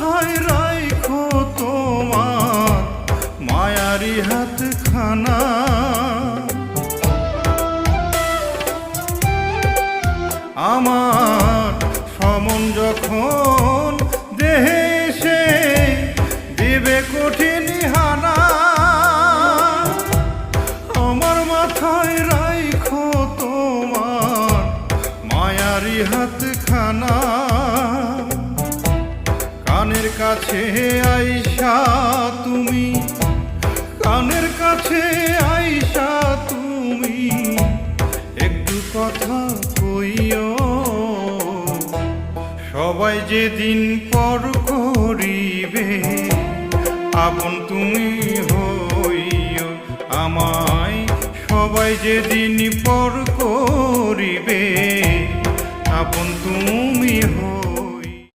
মাথায় রাখো তোমার মায়ারি হাতখানা। আমার সমন যখন দেহে এসে দেবে কঠিন হানা, আমার মাথায় রাখো তোমার মায়ারি হাতখানা। কানের কাছে আইসা তুমি, কানের কাছে আইসা তুমি একটু কথা কইও। সবাই যেদিন পর করিবে আপন তুমি হইও আমায়। সবাই যেদিন পর করিবে আপন তুমি হইও।